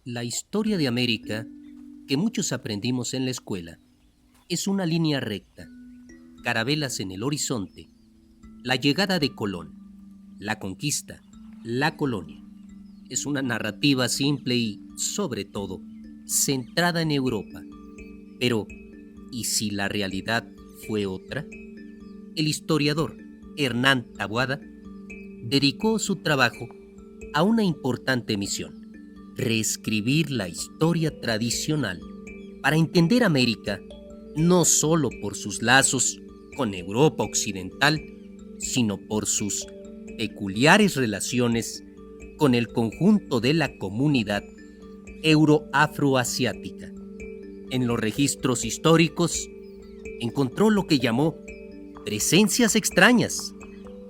La historia de América, que muchos aprendimos en la escuela, es una línea recta, carabelas en el horizonte, la llegada de Colón, la conquista, la colonia. Es una narrativa simple y, sobre todo, centrada en Europa. Pero, ¿y si la realidad fue otra? El historiador Hernán Taboada dedicó su trabajo a una importante misión: reescribir la historia tradicional para entender América no solo por sus lazos con Europa occidental, sino por sus peculiares relaciones con el conjunto de la comunidad euroafroasiática. En los registros históricos encontró lo que llamó presencias extrañas,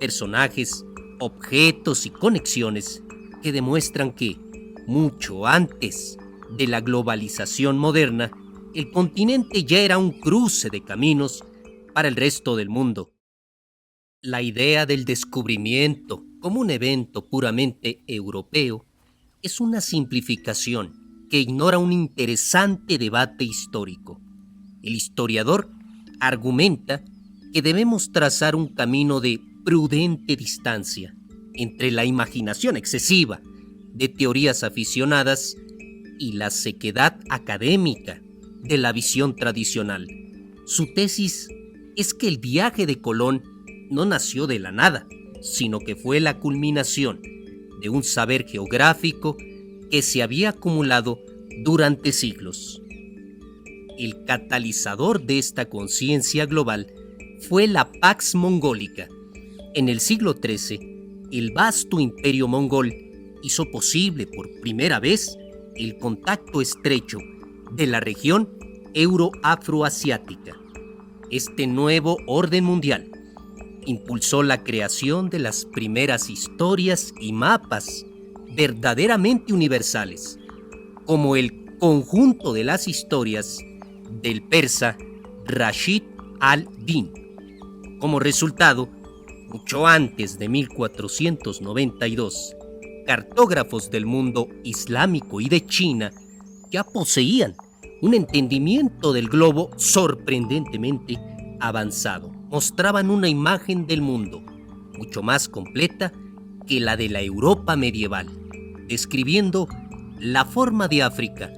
personajes, objetos y conexiones que demuestran que, mucho antes de la globalización moderna, el continente ya era un cruce de caminos para el resto del mundo. La idea del descubrimiento como un evento puramente europeo es una simplificación que ignora un interesante debate histórico. El historiador argumenta que debemos trazar un camino de prudente distancia entre la imaginación excesiva de teorías aficionadas y la sequedad académica de la visión tradicional. Su tesis es que el viaje de Colón no nació de la nada, sino que fue la culminación de un saber geográfico que se había acumulado durante siglos. El catalizador de esta conciencia global fue la Pax Mongólica. En el siglo XIII, el vasto imperio mongol hizo posible por primera vez el contacto estrecho de la región euroafroasiática. Este nuevo orden mundial impulsó la creación de las primeras historias y mapas verdaderamente universales, como el conjunto de las historias del persa Rashid al-Din. Como resultado, mucho antes de 1492, cartógrafos del mundo islámico y de China ya poseían un entendimiento del globo sorprendentemente avanzado. Mostraban una imagen del mundo mucho más completa que la de la Europa medieval, describiendo la forma de África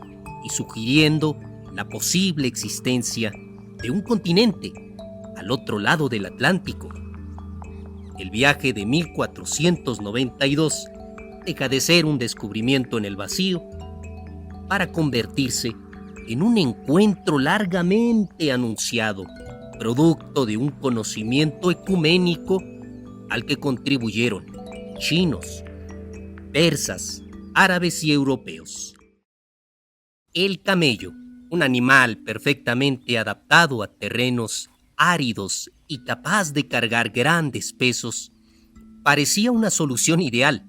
y sugiriendo la posible existencia de un continente al otro lado del Atlántico. El viaje de 1492 deja de ser un descubrimiento en el vacío para convertirse en un encuentro largamente anunciado, producto de un conocimiento ecuménico al que contribuyeron chinos, persas, árabes y europeos. El camello, un animal perfectamente adaptado a terrenos áridos y capaz de cargar grandes pesos, parecía una solución ideal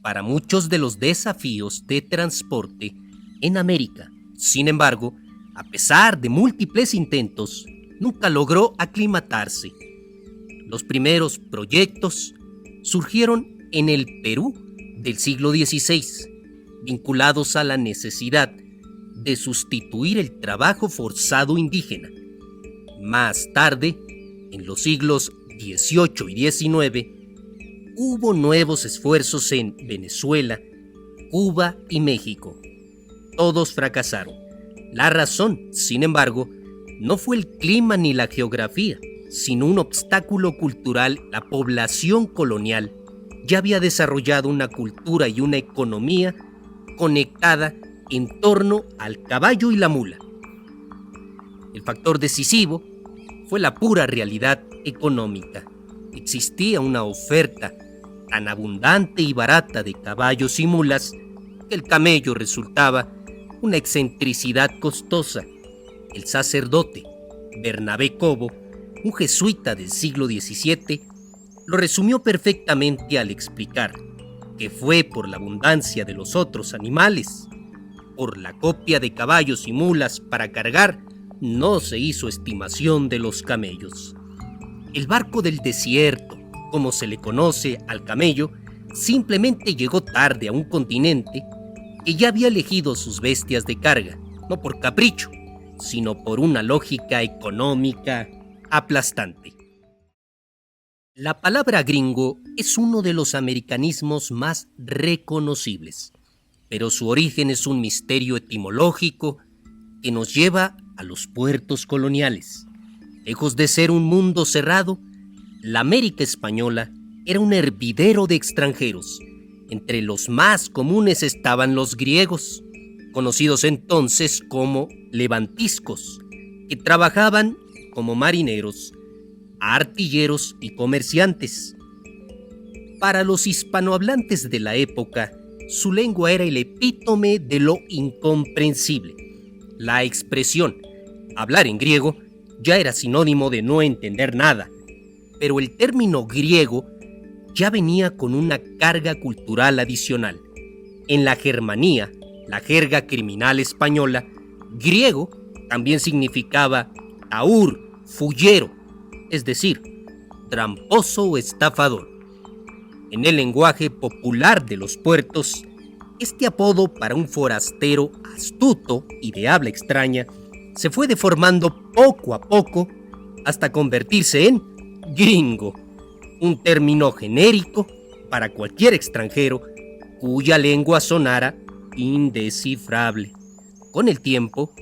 para muchos de los desafíos de transporte en América. Sin embargo, a pesar de múltiples intentos, nunca logró aclimatarse. Los primeros proyectos surgieron en el Perú del siglo XVI, vinculados a la necesidad de sustituir el trabajo forzado indígena. Más tarde, en los siglos XVIII y XIX, hubo nuevos esfuerzos en Venezuela, Cuba y México. Todos fracasaron. La razón, sin embargo, no fue el clima ni la geografía, sino un obstáculo cultural. La población colonial ya había desarrollado una cultura y una economía conectada en torno al caballo y la mula. El factor decisivo fue la pura realidad económica. Existía una oferta tan abundante y barata de caballos y mulas que el camello resultaba una excentricidad costosa. El sacerdote Bernabé Cobo, un jesuita del siglo XVII, lo resumió perfectamente al explicar que fue por la abundancia de los otros animales, por la copia de caballos y mulas para cargar, no se hizo estimación de los camellos. El barco del desierto, como se le conoce al camello, simplemente llegó tarde a un continente que ya había elegido sus bestias de carga, no por capricho, sino por una lógica económica aplastante. La palabra gringo es uno de los americanismos más reconocibles, pero su origen es un misterio etimológico que nos lleva a los puertos coloniales. Lejos de ser un mundo cerrado, la América española era un hervidero de extranjeros. Entre los más comunes estaban los griegos, conocidos entonces como levantiscos, que trabajaban como marineros, artilleros y comerciantes. Para los hispanohablantes de la época, su lengua era el epítome de lo incomprensible. La expresión hablar en griego ya era sinónimo de no entender nada, pero el término griego ya venía con una carga cultural adicional. En la Germanía, la jerga criminal española, griego también significaba taur, fullero, es decir, tramposo o estafador. En el lenguaje popular de los puertos, este apodo para un forastero astuto y de habla extraña se fue deformando poco a poco hasta convertirse en gringo, un término genérico para cualquier extranjero cuya lengua sonara indescifrable. Con el tiempo,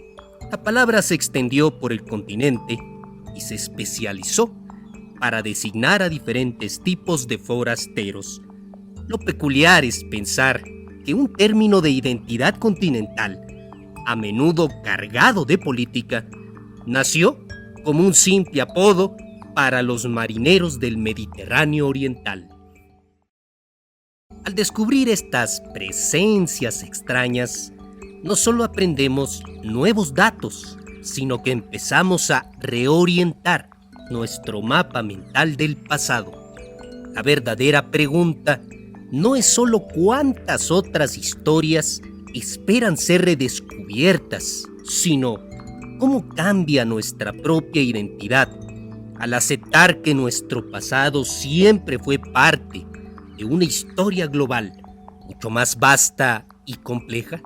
la palabra se extendió por el continente y se especializó para designar a diferentes tipos de forasteros. Lo peculiar es pensar que un término de identidad continental, a menudo cargado de política, nació como un simple apodo para los marineros del Mediterráneo oriental. Al descubrir estas presencias extrañas, no solo aprendemos nuevos datos, sino que empezamos a reorientar nuestro mapa mental del pasado. La verdadera pregunta no es solo cuántas otras historias esperan ser redescubiertas, sino cómo cambia nuestra propia identidad al aceptar que nuestro pasado siempre fue parte de una historia global, mucho más vasta y compleja.